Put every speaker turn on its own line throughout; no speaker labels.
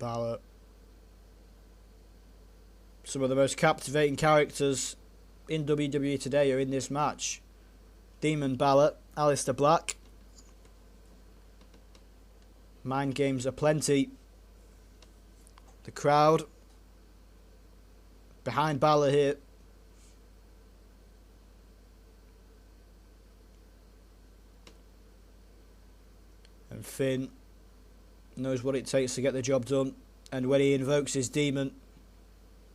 Balor. Some of the most captivating characters in WWE today are in this match. Demon Balor, Aleister Black. Mind games aplenty. The crowd behind Balor here. And Finn knows what it takes to get the job done. And when he invokes his demon,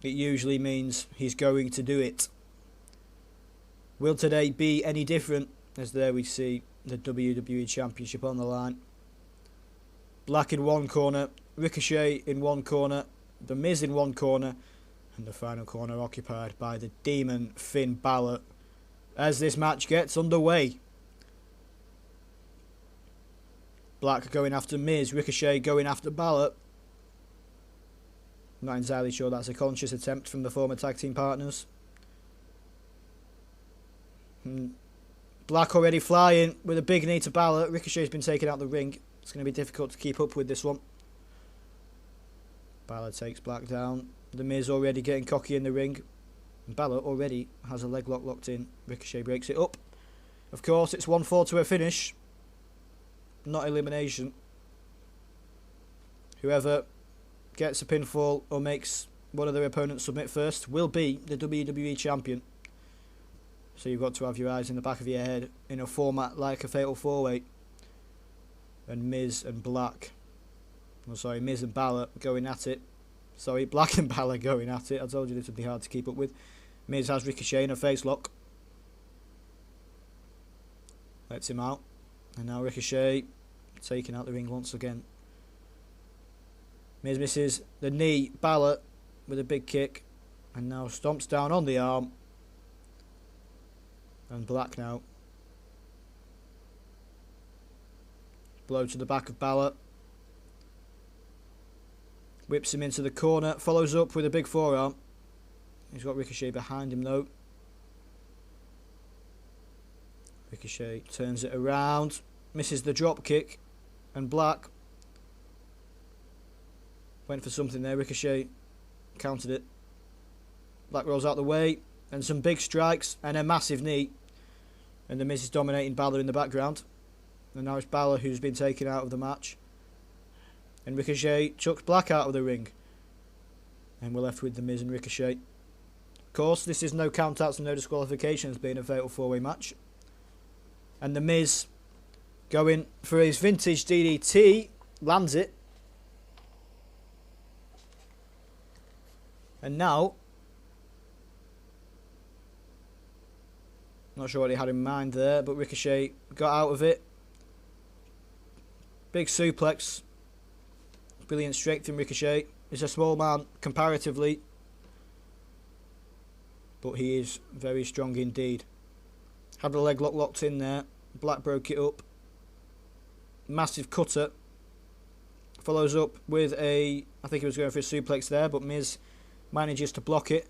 it usually means he's going to do it. Will today be any different? As there we see the WWE Championship on the line. Black in one corner, Ricochet in one corner, The Miz in one corner, and the final corner occupied by the Demon Finn Balor. As this match gets underway. Black going after Miz, Ricochet going after Balor. Not entirely sure that's a conscious attempt from the former tag team partners. Black already flying with a big knee to Balor. Ricochet's been taken out the ring. It's going to be difficult to keep up with this one. Balor takes Black down. The Miz already getting cocky in the ring. And Balor already has a leg lock locked in. Ricochet breaks it up. Of course, it's 1-4 to a finish. Not elimination. Whoever gets a pinfall or makes one of their opponents submit first will be the WWE Champion. So you've got to have your eyes in the back of your head in a format like a Fatal 4-Way. And Miz and Black. Oh, sorry, Miz and Balor going at it. Sorry, Black and Balor going at it. I told you this would be hard to keep up with. Miz has Ricochet in a face lock. Lets him out. And now Ricochet taking out the ring once again. Miz misses the knee. Balor with a big kick. And now stomps down on the arm. And Black now. Blow to the back of Balor. Whips him into the corner. Follows up with a big forearm. He's got Ricochet behind him though. Ricochet turns it around. Misses the drop kick. And Black went for something there. Ricochet countered it. Black rolls out the way. And some big strikes. And a massive knee. And the Miz is dominating Balor in the background. And now it's Balor who's been taken out of the match. And Ricochet chucks Black out of the ring. And we're left with the Miz and Ricochet. Of course, this is no countouts and no disqualifications being a Fatal 4-Way match. And the Miz going for his vintage DDT. Lands it. And now, not sure what he had in mind there, but Ricochet got out of it. Big suplex. Brilliant strength from Ricochet. He's a small man comparatively, but he is very strong indeed. Had the leg lock locked in there. Black broke it up. Massive cutter. Follows up with a, I think he was going for a suplex there, but Miz manages to block it.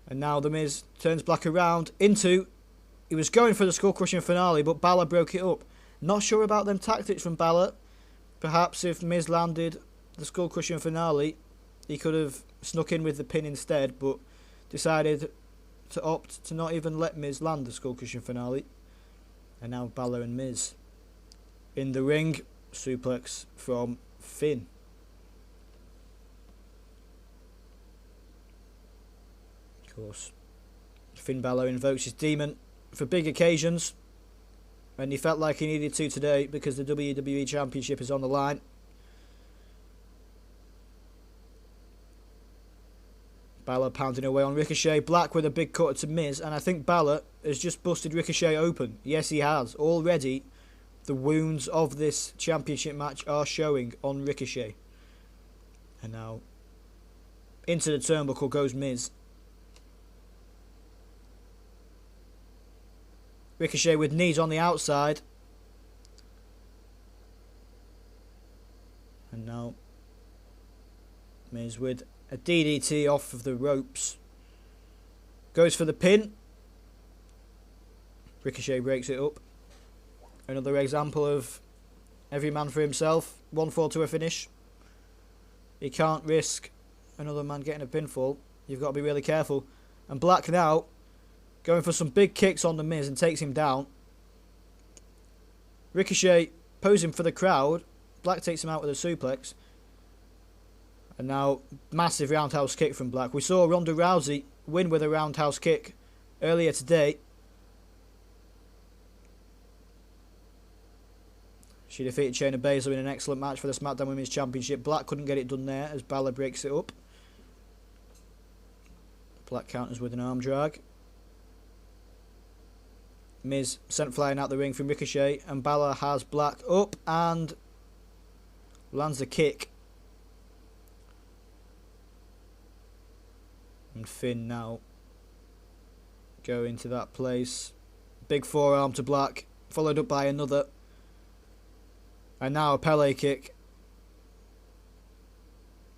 And now the Miz turns Black around into, he was going for the skull crushing finale, but Balor broke it up. Not sure about them tactics from Balor. Perhaps if Miz landed the skull crushing finale, he could have snuck in with the pin instead, but decided to opt to not even let Miz land the skull crushing finale. And now Balor and Miz in the ring. Suplex from Finn. Of course, Finn Balor invokes his demon for big occasions, and he felt like he needed to today because the WWE Championship is on the line. Balor pounding away on Ricochet. Black with a big cutter to Miz, and I think Balor has just busted Ricochet open. Yes, he has. Already, the wounds of this championship match are showing on Ricochet. And now, into the turnbuckle goes Miz. Ricochet with knees on the outside. And now, Miz with a DDT off of the ropes. Goes for the pin. Ricochet breaks it up. Another example of every man for himself. 1-4 to a finish. He can't risk another man getting a pinfall. You've got to be really careful. And Black now going for some big kicks on the Miz and takes him down. Ricochet posing for the crowd. Black takes him out with a suplex. And now massive roundhouse kick from Black. We saw Ronda Rousey win with a roundhouse kick earlier today. She defeated Shayna Baszler in an excellent match for the SmackDown Women's Championship. Black couldn't get it done there as Balor breaks it up. Black counters with an arm drag. Miz sent flying out the ring from Ricochet, and Balor has Black up and lands a kick. And Finn now go into that place. Big forearm to Black, followed up by another. And now a Pele kick.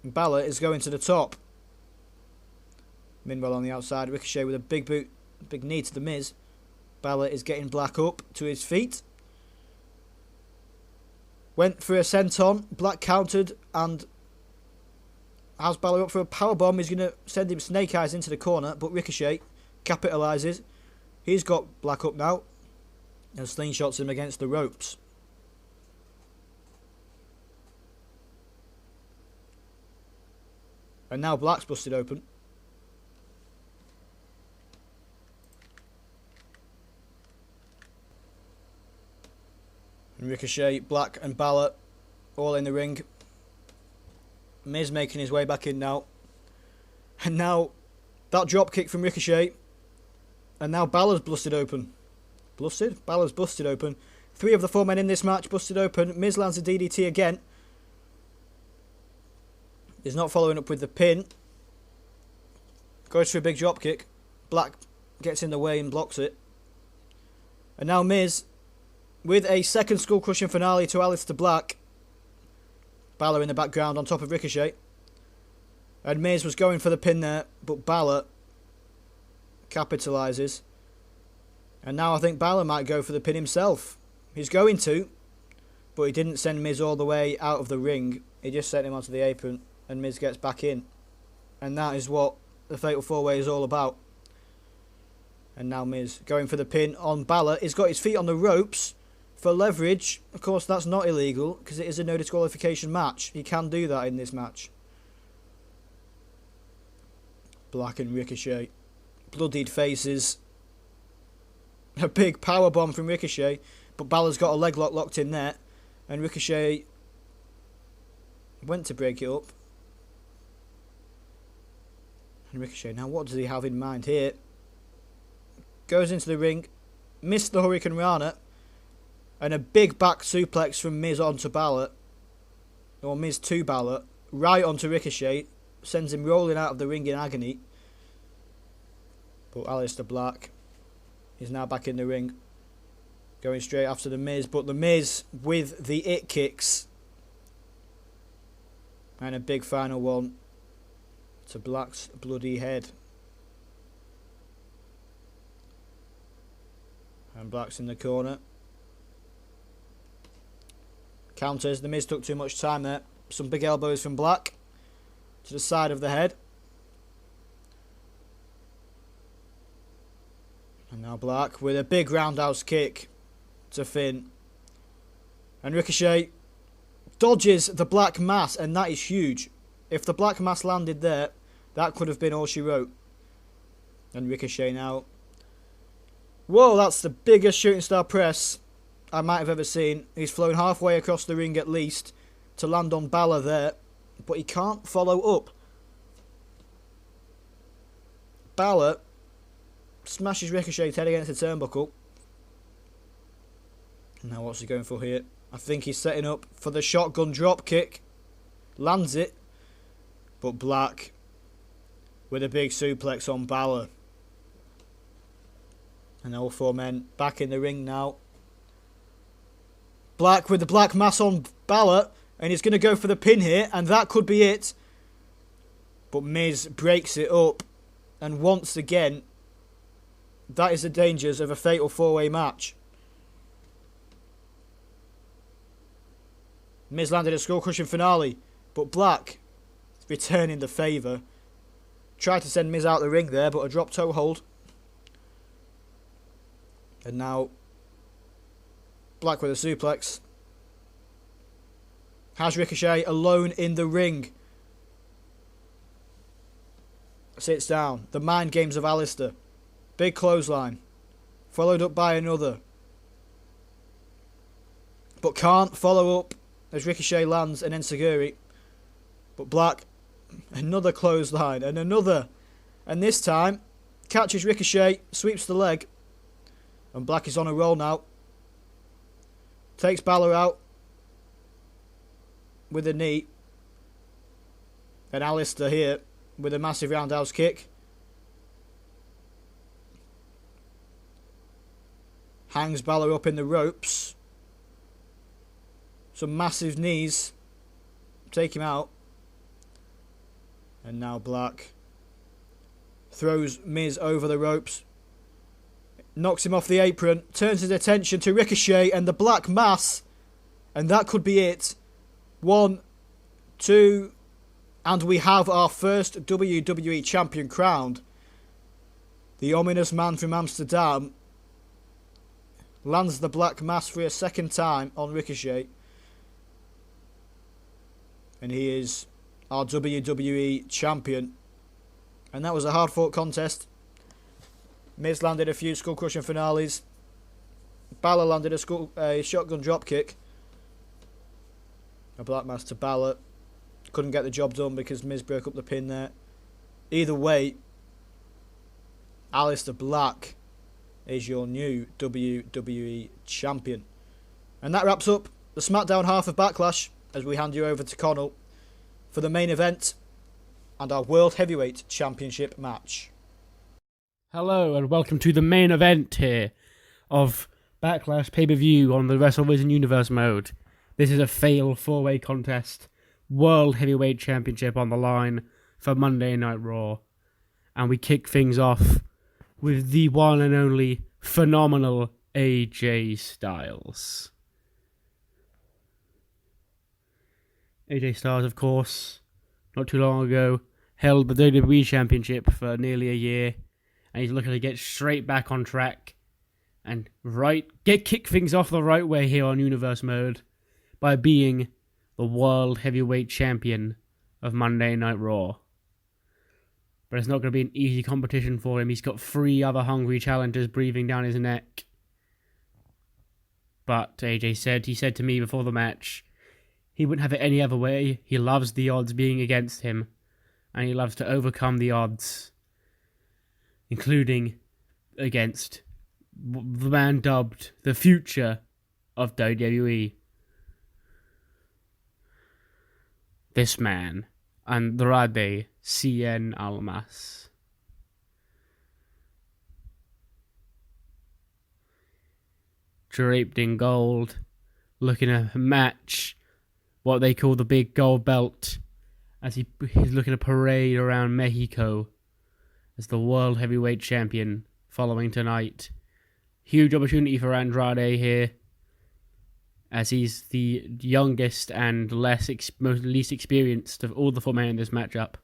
Balor is going to the top. Meanwhile on the outside, Ricochet with a big boot, big knee to the Miz. Balor is getting Black up to his feet. Went for a senton. Black countered and has Balor up for a powerbomb. He's going to send him snake eyes into the corner, but Ricochet capitalises. He's got Black up now and slingshots him against the ropes. And now Black's busted open. And Ricochet, Black and Balor all in the ring. Miz making his way back in now. And now that drop kick from Ricochet. And now Balor's busted open. Busted? Balor's busted open. 3 of the 4 men in this match busted open. Miz lands a DDT again. He's not following up with the pin. Goes for a big drop kick. Black gets in the way and blocks it. And now Miz with a second skull crushing finale to Aleister Black. Balor in the background on top of Ricochet. And Miz was going for the pin there, but Balor capitalises. And now I think Balor might go for the pin himself. He's going to, but he didn't send Miz all the way out of the ring. He just sent him onto the apron, and Miz gets back in. And that is what the Fatal 4-Way is all about. And now Miz going for the pin on Balor. He's got his feet on the ropes for leverage. Of course, that's not illegal because it is a no disqualification match. He can do that in this match. Black and Ricochet. Bloodied faces. A big power bomb from Ricochet, but Balor's got a leg lock locked in there, and Ricochet went to break it up. And Ricochet, now what does he have in mind here? Goes into the ring, missed the Hurricane Rana, and a big back suplex from Miz onto Balor, or Miz to Balor, right onto Ricochet, sends him rolling out of the ring in agony. But Aleister Black is now back in the ring, going straight after the Miz, but the Miz with the it kicks, and a big final one to Black's bloody head. And Black's in the corner. Counters. The Miz took too much time there. Some big elbows from Black to the side of the head. And now Black with a big roundhouse kick to Finn. And Ricochet dodges the Black Mass, and that is huge. If the Black Mass landed there, that could have been all she wrote. And Ricochet now. Whoa, that's the biggest shooting star press I might have ever seen. He's flown halfway across the ring at least to land on Balor there, but he can't follow up. Balor smashes Ricochet's head against the turnbuckle. Now what's he going for here? I think he's setting up for the shotgun drop kick. Lands it. But Black with a big suplex on Balor. And all 4 men back in the ring now. Black with the Black Mass on Balor. And he's going to go for the pin here. And that could be it. But Miz breaks it up. And once again, that is the dangers of a fatal 4-way match. Miz landed a skull crushing finale. But Black returning the favour. Tried to send Miz out the ring there, but a drop toe hold. And now Black with a suplex. Has Ricochet alone in the ring. Sits down. The mind games of Alistair. Big clothesline. Followed up by another. But can't follow up as Ricochet lands an enziguri. But Black, another clothesline and another. And this time, catches Ricochet, sweeps the leg. And Black is on a roll now. Takes Balor out with a knee. And Alistair here with a massive roundhouse kick. Hangs Balor up in the ropes. Some massive knees. Take him out. And now Black throws Miz over the ropes. Knocks him off the apron. Turns his attention to Ricochet and the Black Mass. And that could be it. 1, 2, and we have our first WWE Champion crowned. The ominous man from Amsterdam lands the Black Mass for a second time on Ricochet. And he is our WWE Champion. And that was a hard-fought contest. Miz landed a few skull-crushing finales. Balor landed a shotgun dropkick. A Black Mass to Balor. Couldn't get the job done because Miz broke up the pin there. Either way, Alistair Black is your new WWE Champion. And that wraps up the SmackDown half of Backlash as we hand you over to Connell for the main event and our World Heavyweight Championship match.
Hello and welcome to the main event here of Backlash PPV on the WrestleVision Universe mode. This is a fatal 4-way contest, World Heavyweight Championship on the line for Monday Night Raw. And we kick things off with the one and only phenomenal AJ Styles. AJ Styles, of course, not too long ago, held the WWE Championship for nearly a year. And he's looking to get straight back on track and kick things off the right way here on Universe Mode by being the World Heavyweight Champion of Monday Night Raw. But it's not going to be an easy competition for him. He's got 3 other hungry challengers breathing down his neck. But AJ said to me before the match, he wouldn't have it any other way. He loves the odds being against him, and he loves to overcome the odds, including against the man dubbed the future of WWE. This man, Andrade Cien Almas. Draped in gold, looking at a match, what they call the big gold belt, as he's looking to parade around Mexico as the World Heavyweight Champion following tonight. Huge opportunity for Andrade here, as he's the youngest and least experienced of all the 4 men in this matchup.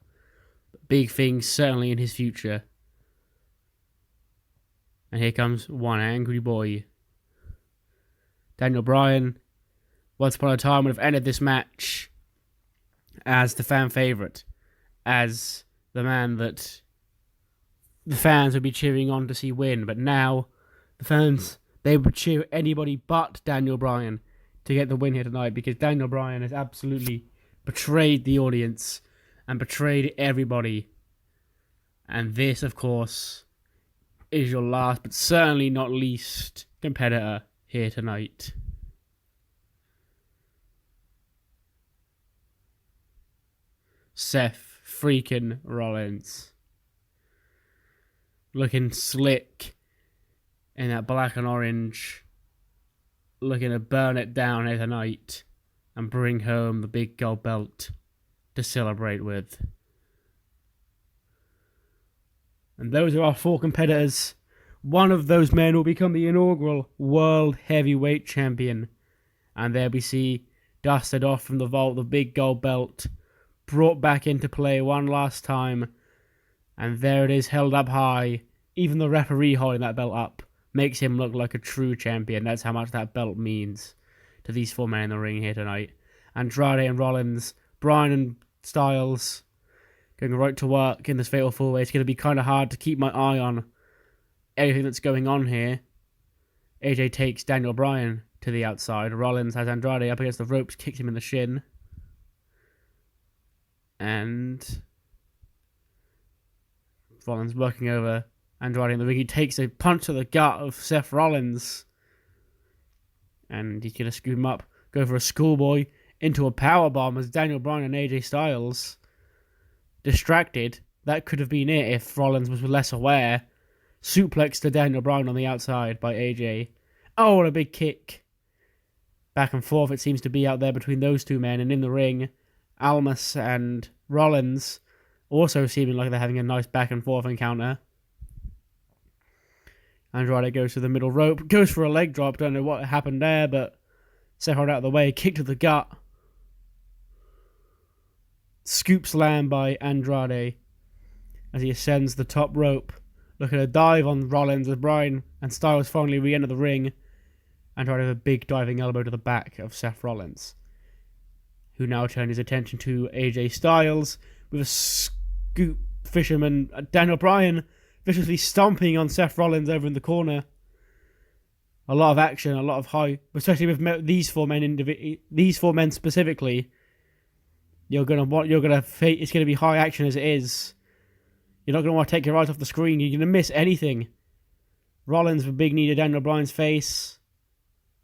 Big things certainly in his future. And here comes one angry boy. Daniel Bryan, once upon a time, would have ended this match as the fan favourite, as the man that the fans would be cheering on to see win. But now, the fans, they would cheer anybody but Daniel Bryan to get the win here tonight, because Daniel Bryan has absolutely betrayed the audience and betrayed everybody. And this, of course, is your last but certainly not least competitor here tonight. Seth freaking Rollins, looking slick in that black and orange, looking to burn it down here tonight and bring home the big gold belt to celebrate with. And those are our 4 competitors. One of those men will become the inaugural World Heavyweight Champion, and there we see dusted off from the vault the big gold belt brought back into play one last time. And there it is, held up high. Even the referee holding that belt up makes him look like a true champion. That's how much that belt means to these 4 men in the ring here tonight. Andrade and Rollins, Bryan and Styles going right to work in this fatal 4-way. It's going to be kind of hard to keep my eye on everything that's going on here. AJ takes Daniel Bryan to the outside. Rollins has Andrade up against the ropes, kicks him in the shin. And Rollins working over Andrade in the ring. He takes a punch to the gut of Seth Rollins. And he's going to scoop him up, go for a schoolboy into a powerbomb as Daniel Bryan and AJ Styles distracted. That could have been it if Rollins was less aware. Suplex to Daniel Bryan on the outside by AJ. Oh, what a big kick. Back and forth it seems to be out there between those 2 men. And in the ring, Almas and Rollins also seeming like they're having a nice back and forth encounter. Andrade goes to the middle rope, goes for a leg drop. Don't know what happened there, but Seth out of the way, kick to the gut. Scoop slam by Andrade as he ascends the top rope. Look at a dive on Rollins as Bryan and Styles finally re-enter the ring. Andrade with a big diving elbow to the back of Seth Rollins, who now turned his attention to AJ Styles with a scoop fisherman. Daniel Bryan viciously stomping on Seth Rollins over in the corner. A lot of action, a lot of high, especially with these 4 men. These 4 men specifically. It's going to be high action as it is. You're not going to want to take your eyes off the screen. You're going to miss anything. Rollins with a big knee to Daniel Bryan's face.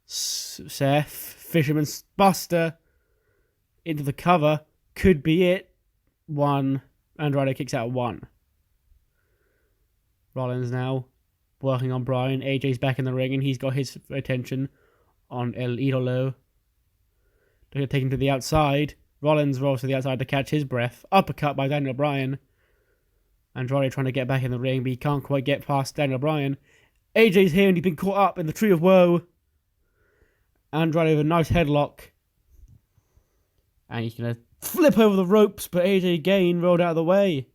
Seth, fisherman's buster into the cover. Could be it. 1. Andrade kicks out 1. Rollins now working on Bryan. AJ's back in the ring and he's got his attention on El Idolo. They're going to take him to the outside. Rollins rolls to the outside to catch his breath. Uppercut by Daniel Bryan. Andrade trying to get back in the ring, but he can't quite get past Daniel Bryan. AJ's here and he's been caught up in the Tree of Woe. Andrade with a nice headlock. And he's going to flip over the ropes, but AJ again rolled out of the way.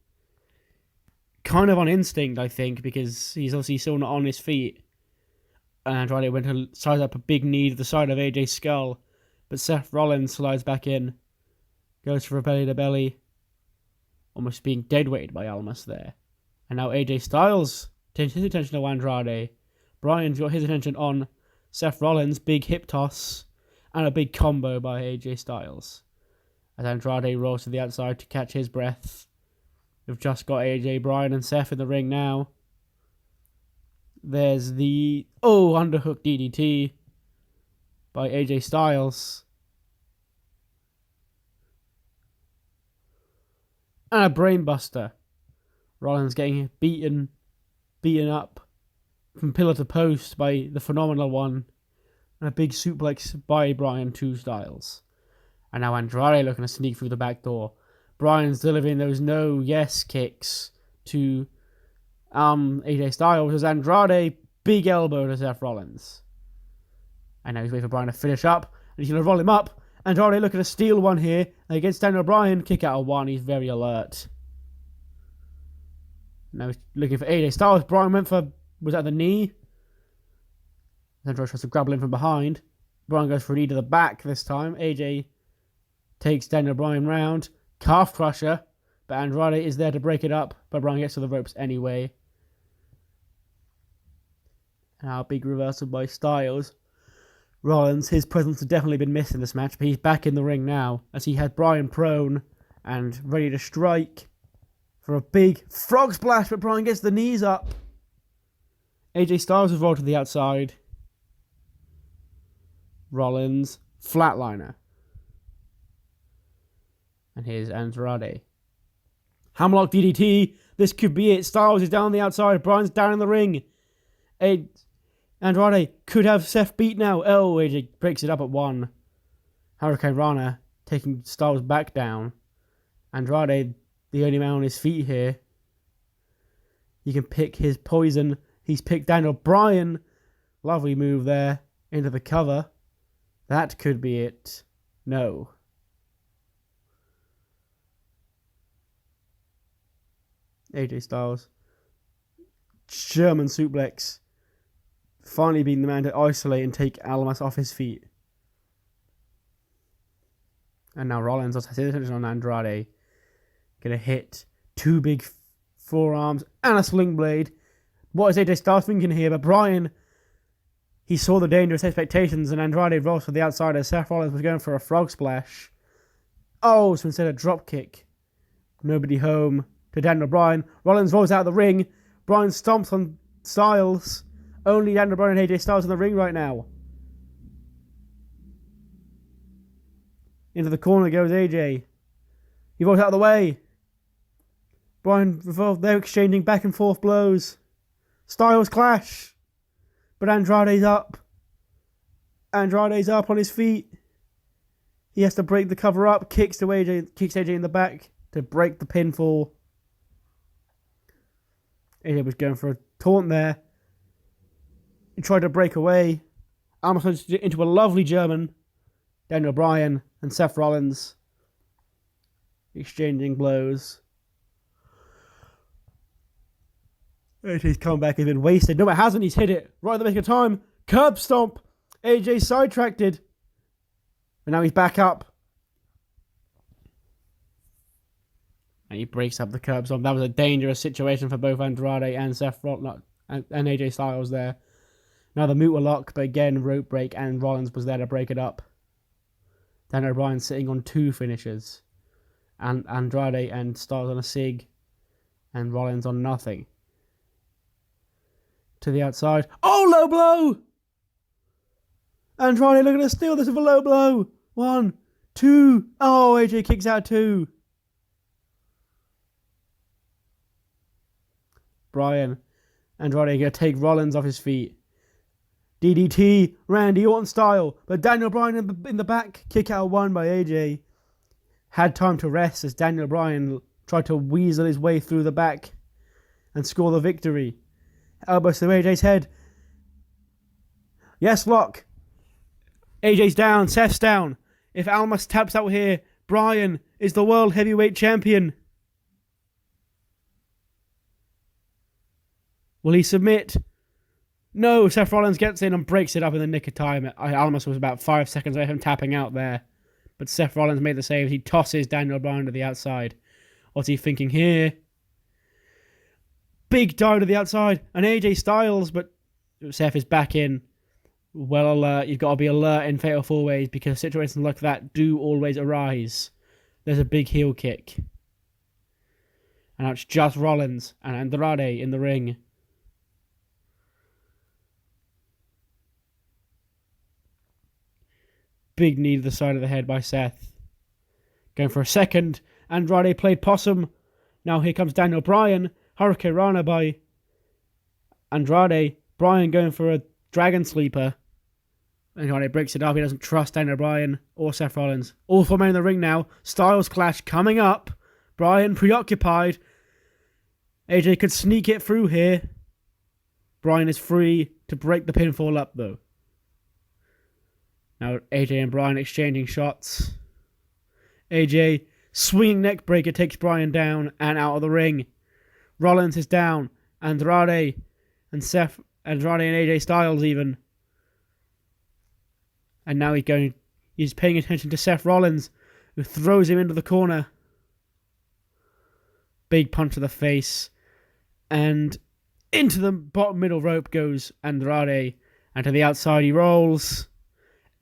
Kind of on instinct, I think, because he's obviously still not on his feet. And Andrade went to size up a big knee to the side of AJ's skull. But Seth Rollins slides back in. Goes for a belly to belly. Almost being deadweighted by Almas there. And now AJ Styles turns his attention to Andrade. Bryan's got his attention on Seth Rollins. Big hip toss. And a big combo by AJ Styles. As Andrade rolls to the outside to catch his breath. We've just got AJ, Bryan and Seth in the ring now. There's the underhook DDT by AJ Styles. And a brainbuster. Rollins getting beaten up from pillar to post by the Phenomenal One. And a big suplex by Bryan to Styles. And now Andrade looking to sneak through the back door. Bryan's delivering those no-yes kicks to AJ Styles as Andrade big elbow to Seth Rollins. And now he's waiting for Bryan to finish up. And he's going to roll him up. Andrade looking to steal one here. And against Daniel Bryan, kick out of 1. He's very alert. Now he's looking for AJ Styles. Bryan went for, was that the knee? Andrade tries to grapple him from behind. Bryan goes for a knee to the back this time. AJ takes Daniel Bryan round. Calf crusher. But Andrade is there to break it up. But Bryan gets to the ropes anyway. Now a big reversal by Styles. Rollins, his presence has definitely been missed in this match, but he's back in the ring now as he had Bryan prone and ready to strike for a big frog splash, but Bryan gets the knees up. AJ Styles has rolled to the outside. Rollins, flatliner. And here's Andrade. Hammerlock DDT. This could be it. Styles is down the outside. Bryan's down in the ring. Andrade could have Seth beat now. Oh, AJ breaks it up at 1. Hurricane Rana taking Styles back down. Andrade, the only man on his feet here. He can pick his poison. He's picked Daniel Bryan. Lovely move there into the cover. That could be it. No. AJ Styles. German suplex. Finally being the man to isolate and take Almas off his feet. And now Rollins has his attention on Andrade. Gonna hit 2 big forearms and a sling blade. What is AJ Styles thinking here? But Bryan, he saw the dangerous expectations, and Andrade rolls for the outside as Seth Rollins was going for a frog splash. Oh, so instead of drop kick, nobody home to Daniel Bryan. Rollins rolls out of the ring. Bryan stomps on Styles. Only Daniel Bryan and AJ Styles in the ring right now. Into the corner goes AJ. He rolls out of the way. Bryan revolved. They're exchanging back and forth blows. Styles clash. But Andrade's up. Andrade's up on his feet. He has to break the cover up. Kicks AJ in the back to break the pinfall. AJ was going for a taunt there. He tried to break away. Almost into a lovely German. Daniel Bryan and Seth Rollins exchanging blows. AJ's comeback has been wasted. No, it hasn't. He's hit it right at the nick of time. Curb stomp. AJ sidetracked. And now he's back up. And he breaks up the curb stomp. That was a dangerous situation for both Andrade and Seth Rollins and AJ Styles there. Now the Muta lock, but again, rope break, and Rollins was there to break it up. Daniel Bryan sitting on 2 finishes. And Andrade and Styles on a SIG. And Rollins on nothing. To the outside. Oh, low blow! Andrade looking to steal this with a low blow. 1, 2. Oh, AJ kicks out 2. Bryan. Andrade going to take Rollins off his feet. DDT, Randy Orton style. But Daniel Bryan in the back. Kick out 1 by AJ. Had time to rest as Daniel Bryan tried to weasel his way through the back and score the victory. Elbows to AJ's head. Yes, lock. AJ's down. Seth's down. If Almas taps out here, Bryan is the World Heavyweight Champion. Will he submit? No, Seth Rollins gets in and breaks it up in the nick of time. Almas was about 5 seconds away from tapping out there. But Seth Rollins made the save. He tosses Daniel Bryan to the outside. What's he thinking here? Big dive to the outside. And AJ Styles, but Seth is back in. Well alert. You've got to be alert in Fatal 4-Ways because situations like that do always arise. There's a big heel kick. And now it's just Rollins and Andrade in the ring. Big knee to the side of the head by Seth. Going for a second. Andrade played possum. Now here comes Daniel Bryan. Hurricane Rana by Andrade. Bryan going for a dragon sleeper. Andrade breaks it up. He doesn't trust Daniel Bryan or Seth Rollins. All 4 men in the ring now. Styles clash coming up. Bryan preoccupied. AJ could sneak it through here. Bryan is free to break the pinfall up though. Now AJ and Bryan exchanging shots. AJ swinging neck breaker takes Bryan down and out of the ring. Rollins is down. Andrade and AJ Styles even. And now he's paying attention to Seth Rollins, who throws him into the corner. Big punch to the face. And into the bottom middle rope goes Andrade. And to the outside he rolls.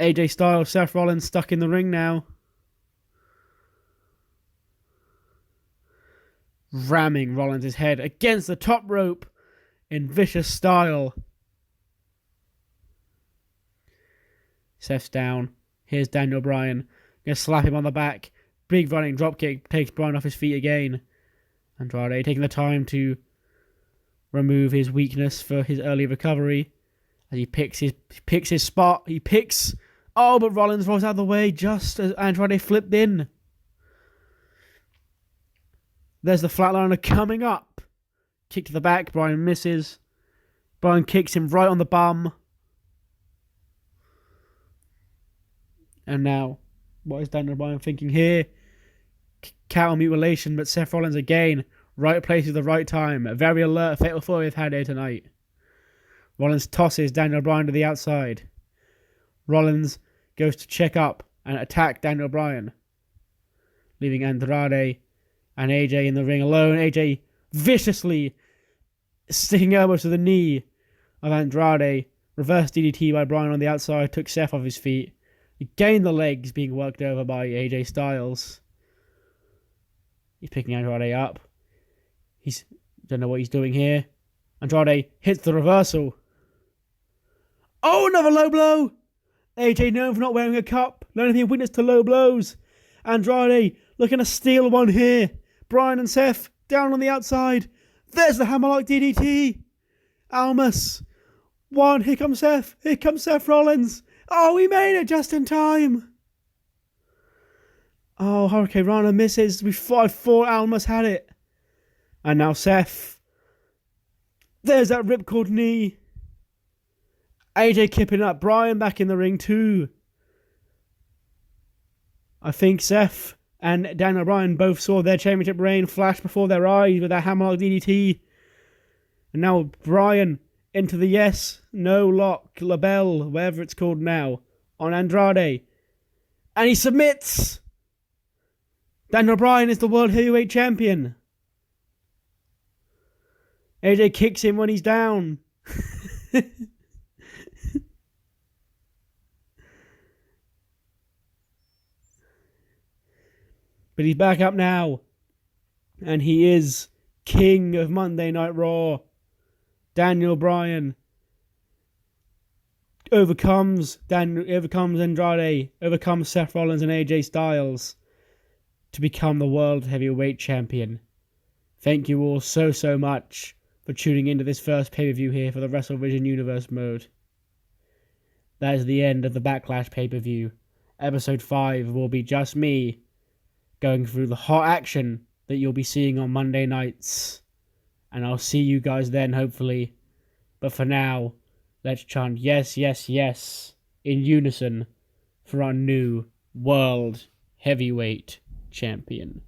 AJ Styles, Seth Rollins stuck in the ring now. Ramming Rollins' head against the top rope in vicious style. Seth's down. Here's Daniel Bryan. Gonna slap him on the back. Big running dropkick takes Bryan off his feet again. Andrade taking the time to remove his weakness for his early recovery. As he picks his spot. Oh, but Rollins rolls out of the way just as Andrade flipped in. There's the flatliner coming up. Kick to the back. Bryan misses. Bryan kicks him right on the bum. And now, what is Daniel Bryan thinking here? Counter mutilation, but Seth Rollins again Right place at the right time. A very alert fatal four we've had here tonight. Rollins tosses Daniel Bryan to the outside. Rollins goes to check up and attack Daniel Bryan, leaving Andrade and AJ in the ring alone. AJ viciously sticking elbows to the knee of Andrade. Reverse DDT by Bryan on the outside took Seth off his feet. He gained the legs, being worked over by AJ Styles. He's picking Andrade up. Don't know what he's doing here. Andrade hits the reversal. Oh, another low blow! AJ known for not wearing a cup, known to be a witness to low blows. Andrade looking to steal one here. Bryan and Seth down on the outside. There's the hammerlock DDT. Almas. One. Here comes Seth. Here comes Seth Rollins. Oh, he made it just in time. Oh, Hurricane Rana misses. We thought Almas had it. And now Seth. There's that ripcord knee. AJ kipping up. Bryan back in the ring too. I think Seth and Daniel Bryan both saw their championship reign flash before their eyes with that hammerlock DDT. And now Bryan into the yes, no lock, label, whatever it's called now, on Andrade. And he submits! Daniel Bryan is the World Heavyweight Champion. AJ kicks him when he's down. But he's back up now. And he is King of Monday Night Raw. Daniel Bryan overcomes Andrade, overcomes Seth Rollins and AJ Styles to become the World Heavyweight Champion. Thank you all so much for tuning into this first pay-per-view here for the WrestleVision Universe mode. That is the end of the Backlash pay-per-view. Episode 5 will be just me going through the hot action that you'll be seeing on Monday nights. And I'll see you guys then, hopefully. But for now, let's chant yes, yes, yes in unison for our new World Heavyweight Champion.